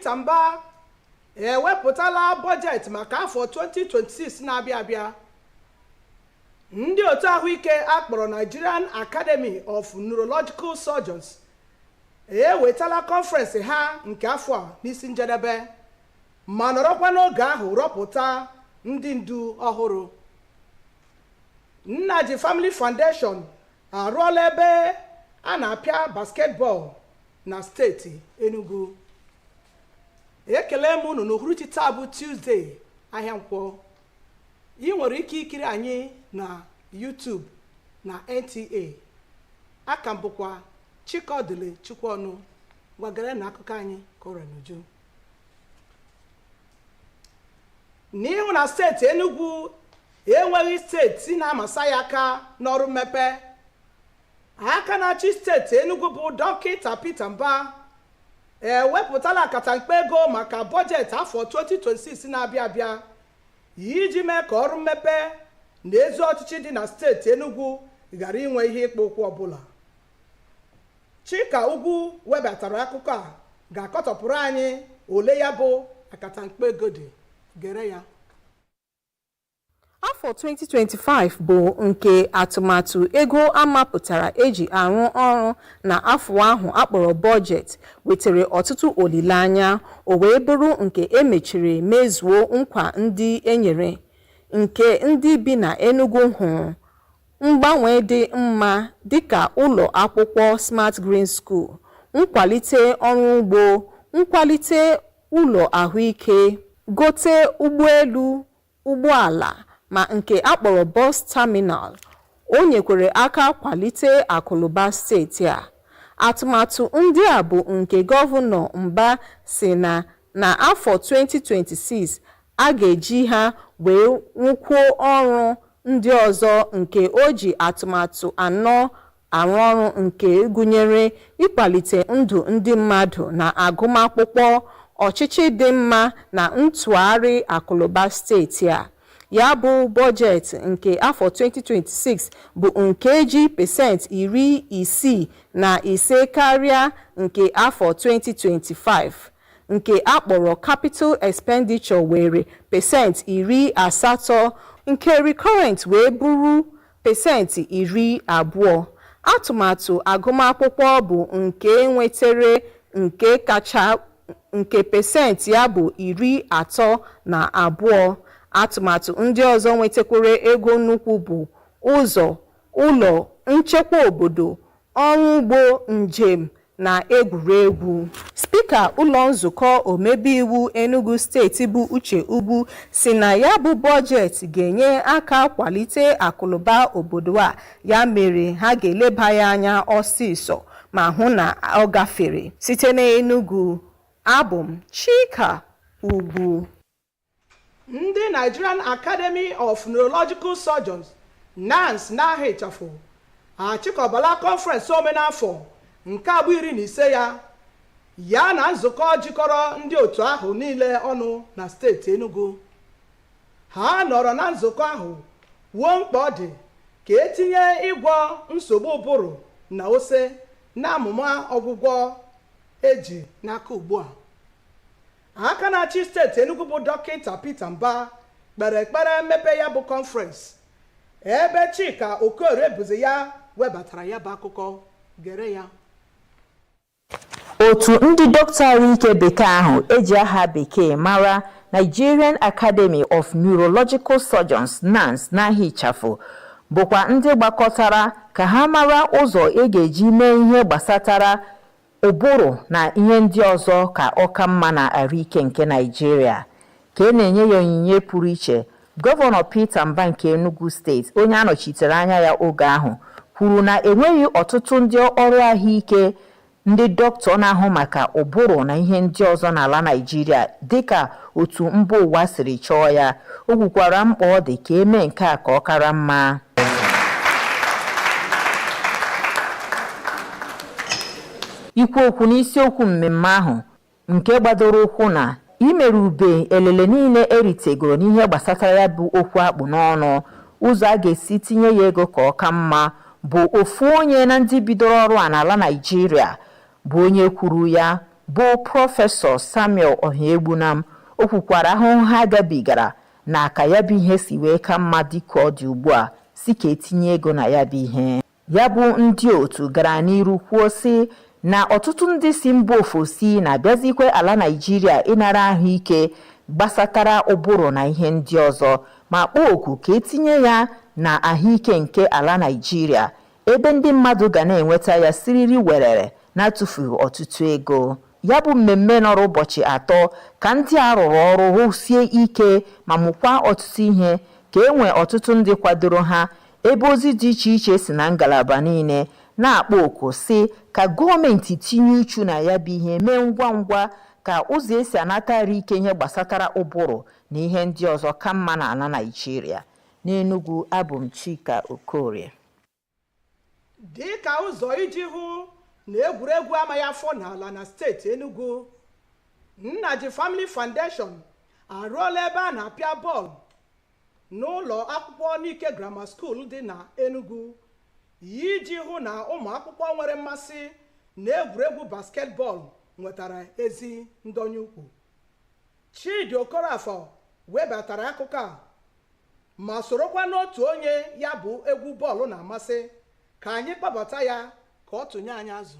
Peter Mba ewepụtala bọjetị maka afọ 2026 na-abịa abịa. Ndị otu ahụike akpọrọ Nigerian Academy of Neurological Surgeons ewetala kọnferensị ha nke afọ a n'isi njedebe ma nọrọkwa n'oge ahụ rọpụta ndị ndu ọhụrụ. Nnaji Family Foundation arụọla ebe a na-apịa basketball na steeti Enugu. Ekele m unu n'uhuruchi taa bụ Tuesday ahịa Nkwọ. Ị nwere ike ikiri anyị na YouTube na NTA. Aka m bụkwa Chikodile Chukwuọnụ. Gwagara na akụkọ anyị kọrọ n'uju. N'ihu na steeti Enugu enweghị steeti na-amasa ya aka n'ọrụ mmepe. Aka na-achị steeti Enugu bụ Dọkịta Peter Mba ewepụtala akatamkpe ego maka bọjetị afọ 2026 na-abịa abịa iji mee ka ọrụ mmepe na ezi ọchịchị dị na steeti Enugu ghara inwe ihe ịkpọ ụkwụ ọbụla. Chika Ugwu webatara akụkọ a ga-akọtọpụrụ anyị ole ya bụ akatamkpe ego dị. Gere ya. Afọ 2025 bụ nke atụmatụ ego amapụtara eji arụ ọrụ na afọ ahụ akpọrọ bọjetị wetara ọtụtụ olileanya o wee bụrụ nke emechiri mezuo nkwa ndị enyere nke ndị bi na Enugu hụrụ mgbanwe dị mma dịka ụlọ akwụkwọ Smart Green School, nkwalite ọrụ ugbo, nkwalite ụlọ ahụike, gote ụgbọelu, ụgbọala ma nke akpọrọ bus terminal. O nyekwere aka kwalite akụlụba steeti a. Atụmatụ ndị a bụ nke Gọvanọ Mba si na afọ 2026 a ga-eji ha wee rụkwuo ọrụ ndị ọzọ nke o ji atụmatụ anọ arụ ọrụ nke gụnyere ịkwalite ndụ ndị mmadụ na agụmakwụkwọ, ọchịchị dị mma na ntụgharị akụlụba steeti a. Ya bụ bọjetị nke afọ 2026 bụ nke ji pasentị 65 karịa nke afọ 2025. Nke akpọrọ capital expenditure were pasentị 80, nke recurrent wee bụrụ pasentị 20. Atụmatụ agụmakwụkwọ bụ nke nwetara nke kacha nke pasentị ya bụ 32. Atụmatụ ndị ọzọ nwetakwara ego nnukwu bụ ụzọ, ụlọ, nchekwa obodo, ọrụ ugbo, njem na egwuregwu. Spika ụlọ nzukọ omebe iwu Enugu steeti bụ Uche Ugwu si na ya bụ bọjetị ga-enye aka kwalite akụlụba obodo a, ya mere ha ga-eleba ya anya ọsịsọ ma hụ na ọ gafere. Site na Enugu, abụ m Chika Ugwu. Ndị Nigerian Academy of Neurological Surgeons NANS na-aha ịchafụ achịkọbala kọnferensị omenafọ nke abụ 15 ya na nzukọ jikọrọ ndị otu ahụ niile ọnụ na steeti Enugu. Ha nọrọ na nzukọ ahụ wuo mkpa ọ dị ka etinye ịgwọ nsogbu ụbụrụ na ose na amụma ọgwụgwọ eji n'aka ugbu a. Aka na-achị steeti Enugu bụ Dọkịta Peter Mba kpere ekpere mmepe ya bụ kọnferensị ebe Chika Okorie bụzi ya webatara ya bụ akụkọ. Gere ya. Otu ndị dọkịta ahụike bekee ahụ eji aha bekee mara Nigerian Academy of Neurological Surgeons NANS na-aha ịchafụ bụkwa ndị gbakọtara ka ha mara ụzọ ga-eji mee ihe gbasatara ụbụrụ na ihe ndị ọzọ ka ọka mma na ahụike nke Nigeria. Ka na-enye ya onyinye pụrụ iche, Gọvanọ Peter Mba nke Enugu steeti, onye anọchitere anya ya oge ahụ, kwuru na enweghị ọtụtụ ndị ọrụ ahụike ndị dọkịta na-ahụ maka ụbụrụ na ihe ndị ọzọ n'ala Nigeria dịka otu mba ụwa siri chọọ ya. O kwukwara mkpa ọ dị ka eme nke a ka ọ kara mma. Ikwu okwu n'isiokwu mmemme ahụ nke gbadoro ụkwụ na imerube elele niile eritegoro n'ihe gbasatara ya bụ okwu akpụ n'ọnụ, ụzọ a ga-esi tinye ya ego ka ọ ka mma, bụ ofu onye na ndị bidoro ọrụ a n'ala Nigeria bụ onye kwuru ya. bụ prọfesọ Samuel Ohaegbunam o kwukwara ahụhụ ha gabigara na ka ya bụ ihe si wee ka mma dịka ọ dị ugbu a si ka etinye ego na ya bụ ihe. Ya bụ ndị otu gara n'iru kwuo sị na ọtụtụ ndị si mba ofesi na-abịazikwe ala Naịjirịa ịnara ahụike gbasatara ụbụrụ na ihe ndị ọzọ ma kpọọ oku ka etinye ya na ahụike nke ala Naịjirịa ebe ndị mmadụ ga na-enweta ya siriri werere na-atụfughị ọtụtụ ego. Ya bụ mmemme nọrọ ụbọchị 3 ka ndị a rụrụ ọrụ rụsie ike ma mụkwa ọtụtụ ihe ka e nwee ọtụtụ ndị kwadoro ha ebe ozi dị iche iche si na ngalaba niile na-akpọ oku sị ka gọọmenti tinye uchu na ya bụ ihe mee ngwa ngwa ka ụzọ esi anatara ike ihe gbasatara ụbụrụ na ihe ndị ọzọ ka mma n'ala Naịjirịa. N'Enugu, abụ m Chika Okorie. dị ka ụzọ iji hụ na egwuregwu amaghị afọ n'ala na steeti Enugu, Nnaji Family Foundation arụọla ebe a na-apịa bọọlụ n'ụlọ akwụkwọ Nike Grammar School dị na Enugu iji hụ na ụmụ akwụkwọ nwere mmasị na egwuregwu basketbọọlụ nwetara ezi ndonye ukwu. Chidi Okorafor webatara akụkọ a ma sorokwa n'otu onye ya bụ egwu bọọlụ na-amasị ka anyị kpọbata ya ka ọ tụnye anyị azụ.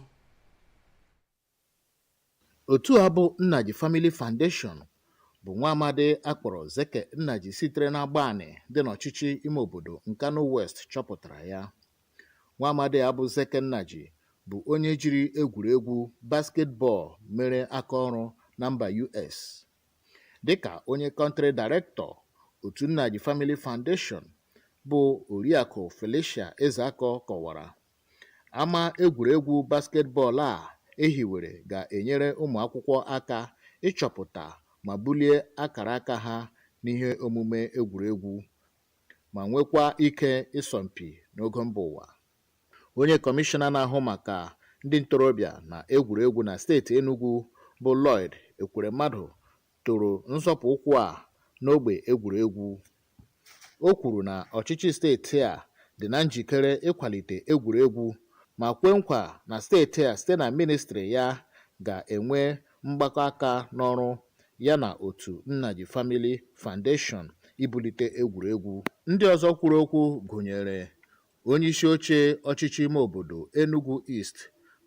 Otu a bụ Nnaji Family Foundation bụ nwa amadi akpọrọ Zeke Nnaji sitere n'Agbani dị n'ọchịchị ime obodo Nkanu West chọpụtara ya. Nwa amadi a bụ Zeke Nnaji bụ onye jiri egwuregwu basketbọọlụ mere aka ọrụ na mba US. Dịka onye country director otu Nnaji Family Foundation bụ Oriakụ Felicia Ezeakọ kọwara, ama egwuregwu basketbọọlụ a ehiwere ga-enyere ụmụ akwụkwọ aka ịchọpụta ma bulie akara aka ha n'ihe omume egwuregwu ma nwekwa ike ịsọmpi n'ogo mba ụwa. Onye kọmishọna na-ahụ maka ndị ntorobịa na egwuregwu na steeti Enugu bụ Lloyd Ekweremmadụ toro nzọpụ ụkwụ a n'ogbe egwuregwu. O kwuru na ọchịchị steeti a dị na njikere ịkwalite egwuregwu ma kwe nkwa na steeti a site na ministri ya ga-enwe mgbakọ aka n'ọrụ ya na otu Nnaji Family Foundation ibulite egwuregwu. Ndị ọzọ kwuru okwu gụnyere onyeisi oche ọchịchị ime obodo Enugu East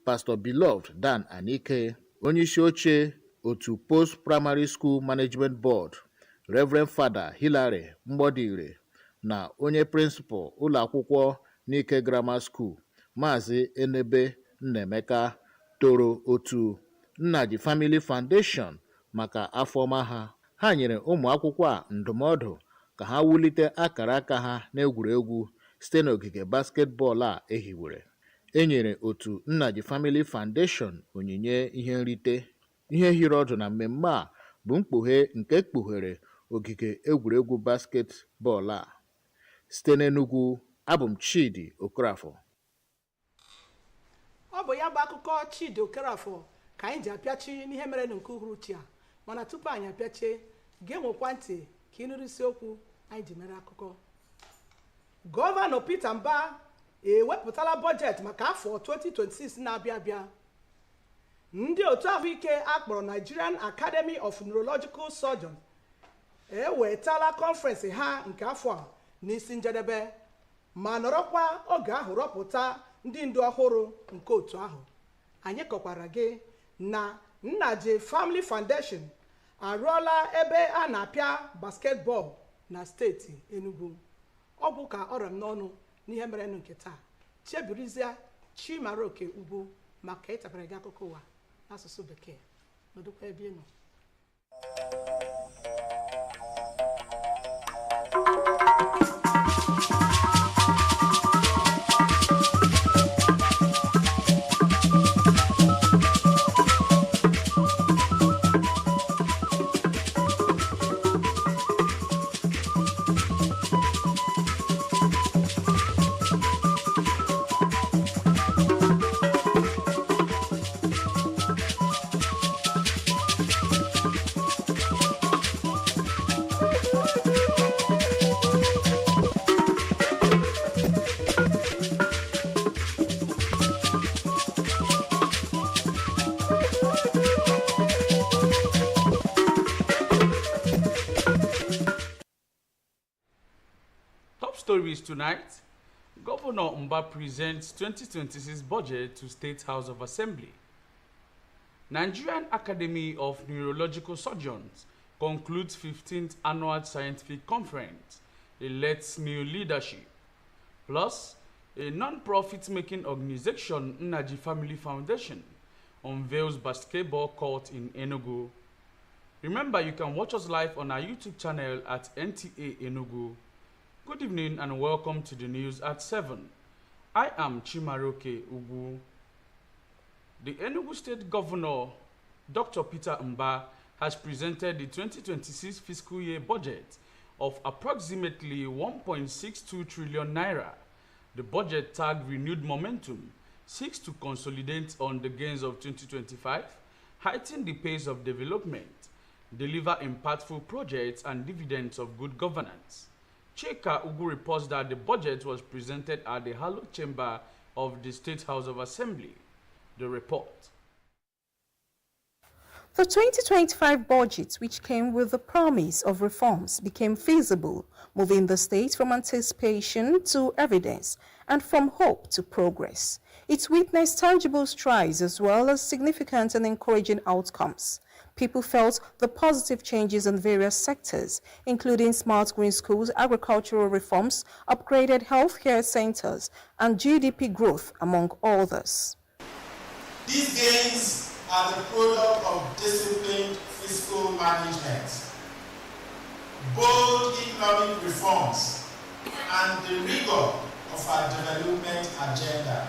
Pastor Beloved Dan Anike, onyeisi oche otu Post Primary School Management Board Reverend Father Hilary Mgbodire na onye prịnsịpal ụlọ akwụkwọ Nike Grammar School Maazị Enebe Nnemeka toro otu Nnaji Family Foundation maka afọ ọma ha. Ha nyere ụmụ akwụkwọ a ndụmọdụ ka ha wulite akara aka ha n'egwuregwu site n'ogige basketbọọlụ a ehiwere. E nyere otu Nnaji Family Foundation onyinye ihe nrite. Ihe hiri ọdụ na mmemme a bụ mkpughe nke kpughere ogige egwuregwu basketbọọlụ a. Site n'Enugu, abụ m Chidi Okorafor. Ọ bụ ya bụ akụkọ Chidi Okorafor ka anyị ji apịachi n'ihe mere nke uhuruchi a, mana tupu anyị apịachie ga-enwekwa ntị ka ịnụrụ isiokwu anyị ji mere akụkọ. Gọvanọ Peter Mbah ewepụtala bọjetị maka afọ 2026 na-abịa abịa. Ndị otu ahụike akpọrọ Nigerian Academy of Neurological Surgeons ewetala kọnferensị ha nke afọ a n'isi njedebe ma nọrọkwa oge ahụ rọpụta ndị ndu ọhụrụ nke otu ahụ. Anyị kọkwara gị na Nnaji Family Foundation arụọla ebe a na-apịa basketbọọlụ na steeti Enugu. Ọ bụ ka ọrọ m n'ọnụ n'ihe mere nke taa. Cheburizia Chimaroke Ugwu maka ịtabara gị akụkọ ụwa n'asụsụ Bekee. Nọdụkwa ebe ị nọ. stories tonight. Governor Mba presents 2026 budget to State House of Assembly. Nigerian Academy of Neurological Surgeons concludes 15th Annual Scientific Conference, elects new leadership. Plus, a non-profit making organization, Nnaji Family Foundation, unveils basketball court in Enugu. Remember, you can watch us live on our YouTube channel at NTA ENUGU. Good evening and welcome to the news at 7. I am Chimaroke Ugu. The Enugu State Governor, Dr. Peter Mba, has presented the 2026 fiscal year budget of approximately 1.62 trillion naira. The budget tagged renewed momentum seeks to consolidate on the gains of 2025, heighten the pace of development, deliver impactful projects and dividends of good governance. Chika Ugu reports that the budget was presented at the hallowed chamber of the State House of Assembly. The report. The 2025 budget, which came with the promise of reforms, became feasible, moving the state from anticipation to evidence and from hope to progress. It witnessed tangible strides as well as significant and encouraging outcomes. People felt the positive changes in various sectors, including smart green schools, agricultural reforms, upgraded healthcare centers, and GDP growth, among others. These gains are the product of disciplined fiscal management, bold economic reforms, and the rigor of our development agenda.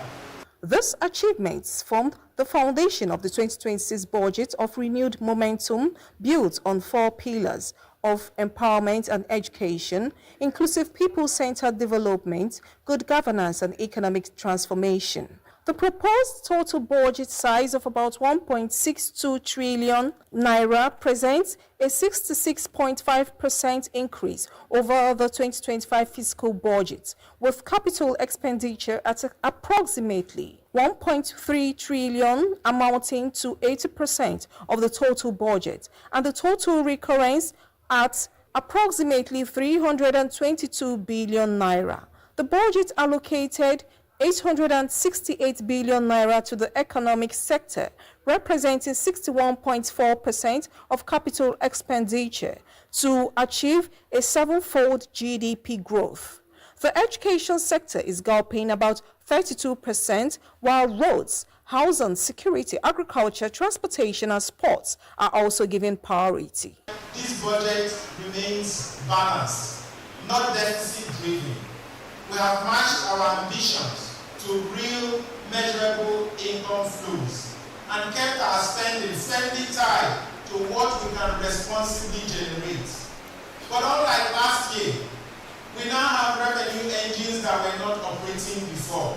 These achievements formed the foundation of the 2026 budget of renewed momentum built on 4 pillars of empowerment and education, inclusive people-centered development, good governance, and economic transformation. The proposed total budget size of about 1.62 trillion naira presents a 66.5% increase over the 2025 fiscal budget, with capital expenditure at approximately 1.3 trillion, amounting to 80% of the total budget, and the total recurrence at approximately 322 billion naira. The budget allocated 868 billion naira to the economic sector, representing 61.4% of capital expenditure, to achieve a 7-fold GDP growth. The education sector is gulping about 32%, while roads, housing, security, agriculture, transportation, and sports are also given priority. This budget remains balanced, not deficit-driven. We have matched our ambitions to real, measurable income flows and kept our spending firmly tied to what we can responsibly generate. But unlike last year, we now have revenue engines that were not operating before.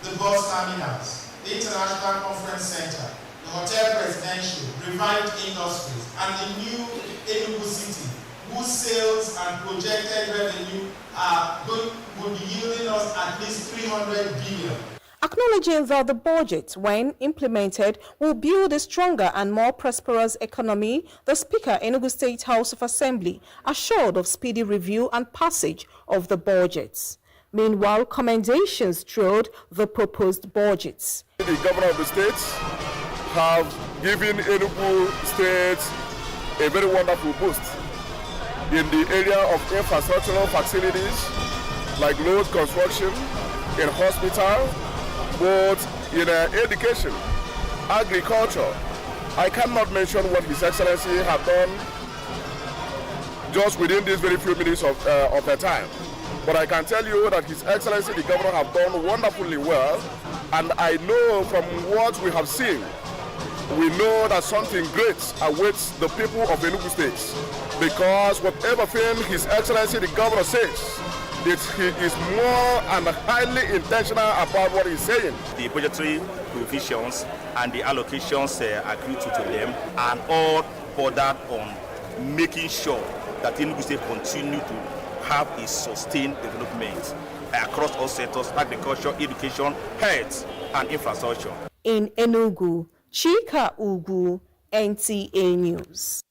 The bus terminals, the International Conference Center, the Hotel Presidential, revived industries, and the new Enugu City, whose sales and projected revenue will be yielding us at least 300 billion. Acknowledging that the budget, when implemented, will build a stronger and more prosperous economy, the Speaker, Enugu State House of Assembly, assured of speedy review and passage of the budgets. Meanwhile, commendations trod the proposed budgets. The governor of the state have given Enugu State a very wonderful boost in the area of infrastructural facilities like road construction, in hospital, both in education, agriculture. I cannot mention what His Excellency has done just within these very few minutes of the time. But I can tell you that His Excellency the Governor have done wonderfully well, and I know from what we have seen, we know that something great awaits the people of Enugu State, because whatever thing His Excellency the Governor says, he is more and highly intentional about what he's saying. The budgetary provisions and the allocations agreed to them are all bordered on making sure that Enugu State continue to have a sustained development across all sectors: agriculture, education, health, and infrastructure. In Enugu, Chika Ugu, NTA News.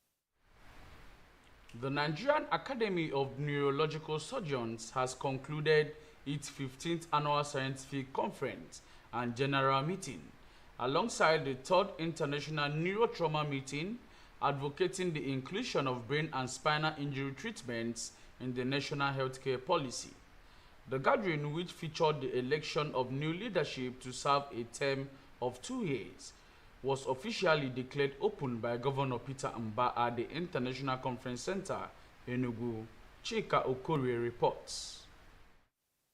The Nigerian Academy of Neurological Surgeons has concluded its 15th annual scientific conference and general meeting, alongside the 3rd International Neurotrauma Meeting, advocating the inclusion of brain and spinal injury treatments in the national healthcare policy. The gathering, which featured the election of new leadership to serve a term of 2 years, was officially declared open by Governor Peter Mba at the International Conference Center, Enugu. Chika Okorie reports.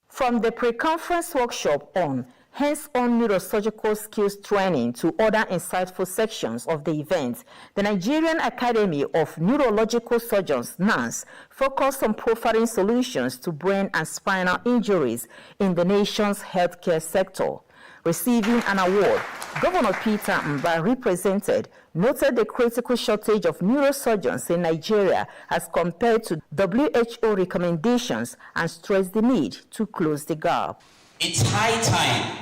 From the pre-conference workshop on hands-on neurosurgical skills training to other insightful sections of the event, the Nigerian Academy of Neurological Surgeons, NANS, focused on profiling solutions to brain and spinal injuries in the nation's healthcare sector. Receiving an award, Governor Peter Mba represented noted the critical shortage of neurosurgeons in Nigeria as compared to WHO recommendations and stressed the need to close the gap. It's high time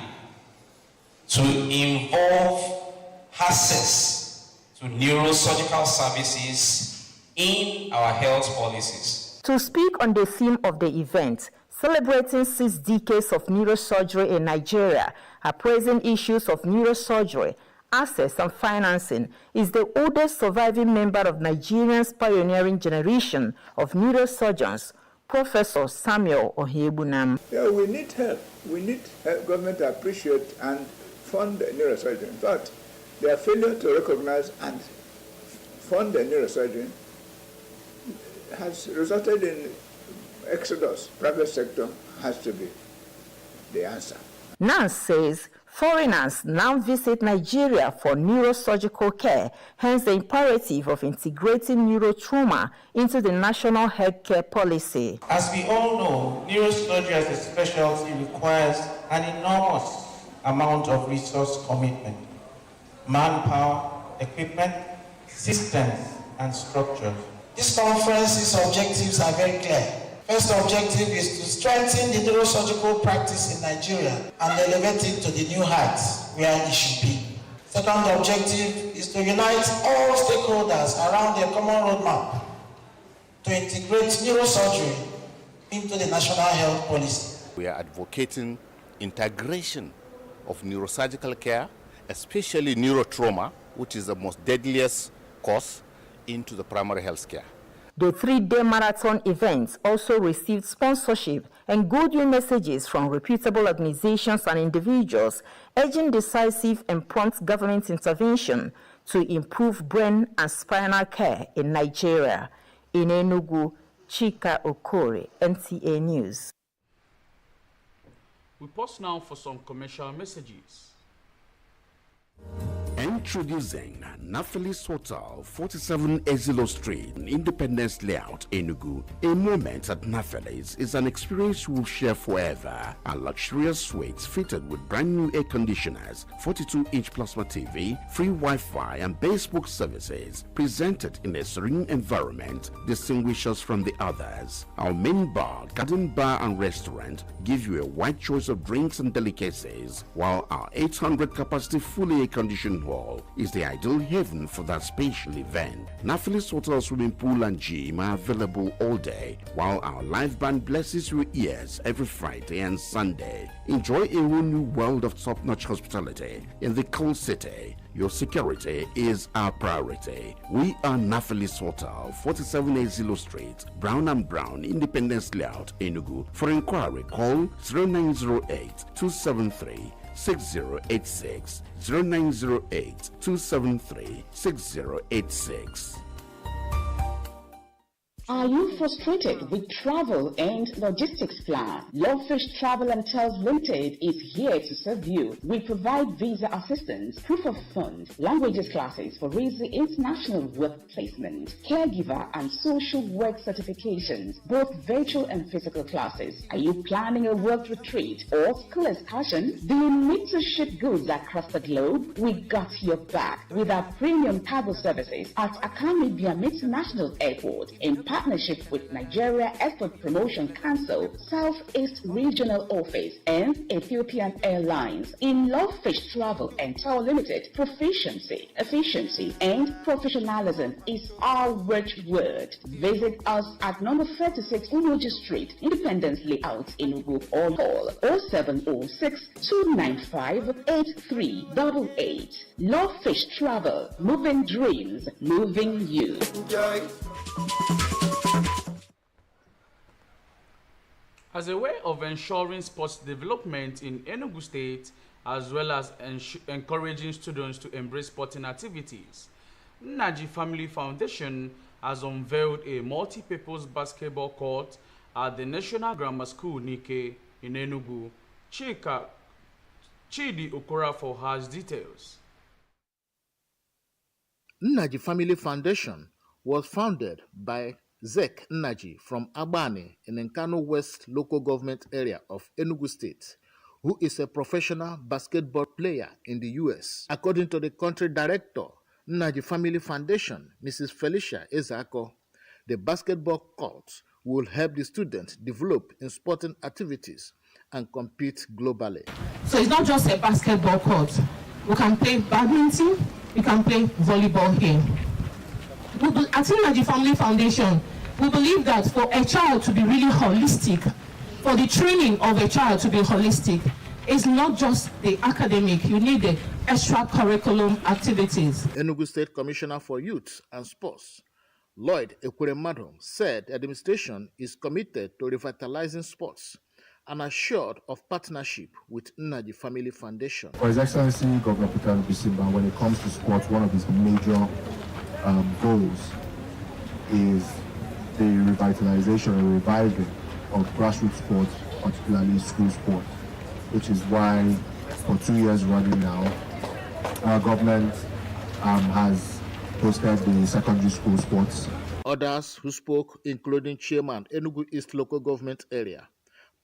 to involve access to neurosurgical services in our health policies. To speak on the theme of the event, celebrating 6 decades of neurosurgery in Nigeria, appraising issues of neurosurgery, access and financing, is the oldest surviving member of Nigeria's pioneering generation of neurosurgeons, Professor Samuel Ohiebunam. Yeah, we need help. We need government to appreciate and fund the neurosurgery. In fact, their failure to recognize and fund the neurosurgery has resulted in exodus. Private sector has to be the answer. NANS says foreigners now visit Nigeria for neurosurgical care, hence the imperative of integrating neurotrauma into the national healthcare policy. As we all know, neurosurgery as a specialty requires an enormous amount of resource commitment, manpower, equipment, systems, and structures. This conference's objectives are very clear. First objective is to strengthen the neurosurgical practice in Nigeria and elevate it to the new heights where it should be. Second objective is to unite all stakeholders around a common roadmap to integrate neurosurgery into the national health policy. We are advocating integration of neurosurgical care, especially neurotrauma, which is the most deadliest cause, into the primary health care. The 3-day marathon event also received sponsorship and goodwill messages from reputable organizations and individuals urging decisive and prompt government intervention to improve brain and spinal care in Nigeria. In Enugu, Chika Okorie, NTA News. We pause now for some commercial messages. Introducing Naphtali's Hotel, 47 Ezilo Street, Independence Layout, Enugu. A moment at Naphtali's is an experience you will share forever. A luxurious suite fitted with brand new air conditioners, 42-inch plasma TV, free Wi-Fi and Facebook services, presented in a serene environment, distinguish us from the others. Our main bar, garden bar and restaurant give you a wide choice of drinks and delicacies, while our 800 capacity fully air-conditioned hall is the ideal haven for that special event. Naphtali's Hotel swimming pool and gym are available all day, while our live band blesses your ears every Friday and Sunday. Enjoy a whole new world of top-notch hospitality in the cool city. Your security is our priority. We are Naphtali's Hotel, 47 Ezilo Street, Brown and Brown, Independence Layout, Enugu. For inquiry, call 0908-273-6086, 0908-273-6086. Are you frustrated with travel and logistics plan? Lovefish Travel and Tours Limited is here to serve you. We provide visa assistance, proof of funds, languages classes for easy international work placement, caregiver and social work certifications, both virtual and physical classes. Are you planning a work retreat or school excursion? Do you need to ship goods across the globe? We got your back with our premium cargo services at Akami Biam International Airport in partnership with Nigeria Export Promotion Council, Southeast Regional Office, and Ethiopian Airlines. In Lovefish Travel and Tour Limited, proficiency, efficiency, and professionalism is our watchword. Visit us at number 36 Umoji Street, Independence Layout, Enugu, or call 0706 295 8388. Lovefish Travel, moving dreams, moving you. As a way of ensuring sports development in Enugu State, as well as encouraging students to embrace sporting activities, Nnaji Family Foundation has unveiled a multi-purpose basketball court at the National Grammar School Nike in Enugu. Chidi Okorafor has details. Nnaji Family Foundation was founded by Zek Nnaji from Agbani in Nkanu West local government area of Enugu State, who is a professional basketball player in the US. According to the country director, Nnaji Family Foundation, Mrs. Felicia Ezako, the basketball court will help the students develop in sporting activities and compete globally. So it's not just a basketball court. We can play badminton, we can play volleyball here. At Nnaji Family Foundation, we believe that for a child to be really holistic, for the training of a child to be holistic, it's not just the academic, you need the extracurriculum activities. Enugu State Commissioner for Youth and Sports, Lloyd Ekweremadom, said the administration is committed to revitalizing sports and assured of partnership with Nnaji Family Foundation. For His Excellency Governor Peter Bisimba, when it comes to sports, one of his major goals is the revitalization and reviving of grassroots sports, particularly school sport, which is why for 2 years running now, our government has hosted the secondary school sports. Others who spoke, including Chairman Enugu East Local Government Area,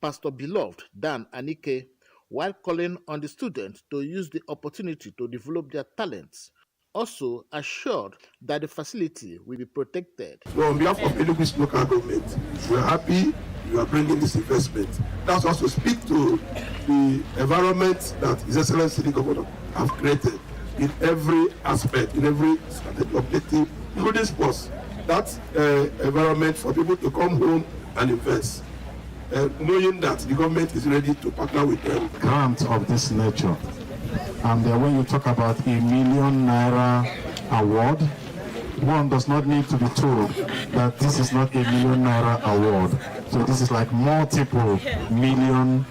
Pastor Beloved Dan Anike, while calling on the students to use the opportunity to develop their talents, also assured that the facility will be protected. So on behalf of Enugu local government, we are happy you are bringing this investment. That's also speak to the environment that His Excellency the Governor have created in every aspect, in every strategic objective, including sports. That environment for people to come home and invest, knowing that the government is ready to partner with them. Grants of this nature. And when you talk about ₦1 million award, one does not need to be told that this is not ₦1 million award. So this is like multiple ₦1 million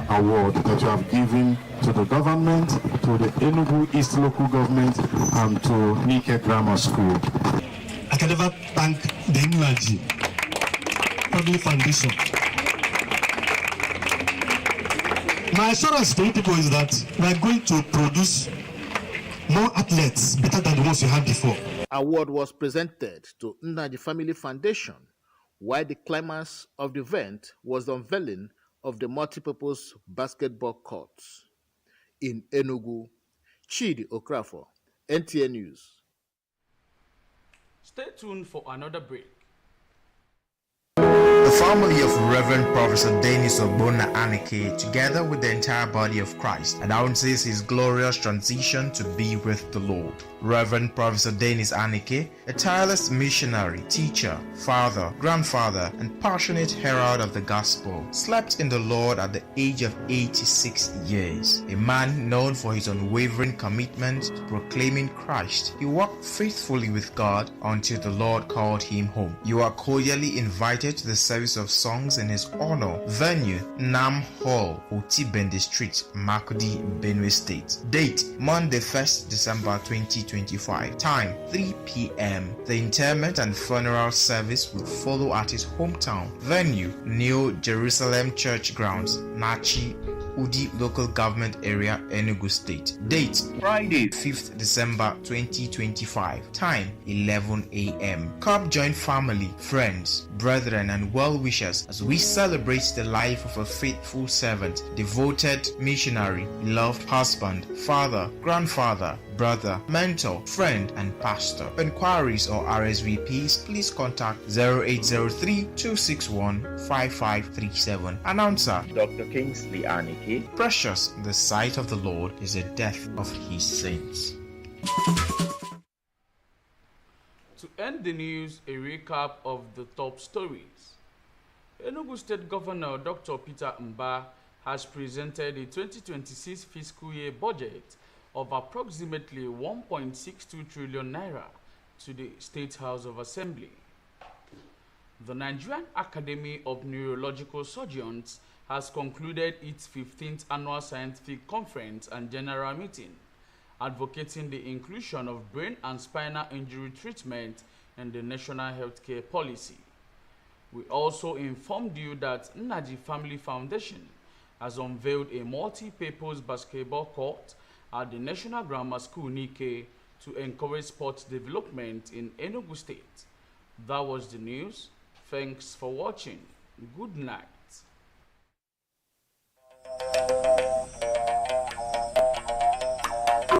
award that you have given to the government, to the Enugu East local government, and to Nike Grammar School. I can never thank the Nnaji Family Foundation. My assurance to you people is that we are going to produce more athletes better than the ones we had before. Award was presented to Nnaji Family Foundation, while the climax of the event was the unveiling of the multipurpose basketball courts. In Enugu, Chidi Okorafor, NTA News. Stay tuned for another break. The family of Reverend Professor Dennis Ogbonna Anike, together with the entire body of Christ, announces his glorious transition to be with the Lord. Reverend Professor Dennis Anike, a tireless missionary, teacher, father, grandfather, and passionate herald of the gospel, slept in the Lord at the age of 86 years. A man known for his unwavering commitment to proclaiming Christ, he walked faithfully with God until the Lord called him home. You are cordially invited to the service of songs in his honor. Venue, Nam Hall, Otibende Street, Makurdi, Benue State. Date, Monday 1st December 2025. Time, 3 p.m. The interment and funeral service will follow at his hometown. Venue, New Jerusalem Church Grounds, Nachi, Udi Local Government Area, Enugu State. Date, Friday 5th December 2025. Time, 11 a.m. Come join family, friends, brethren, and well-wishers as we celebrate the life of a faithful servant, devoted missionary, beloved husband, father, grandfather, brother, mentor, friend, and pastor. For inquiries or RSVPs, please contact 0803-261-5537. Announcer Dr. Kingsley Aniki. Precious, the sight of the Lord is the death of his saints. To end the news, a recap of the top stories. Enugu State Governor Dr. Peter Mba has presented a 2026 fiscal year budget of approximately 1.62 trillion naira to the State House of Assembly. The Nigerian Academy of Neurological Surgeons has concluded its 15th annual scientific conference and general meeting, advocating the inclusion of brain and spinal injury treatment in the national healthcare policy. We also informed you that Nnaji Family Foundation has unveiled a multi-purpose basketball court at the National Grammar School Nike to encourage sports development in Enugu State. That was the news. Thanks for watching. Good night.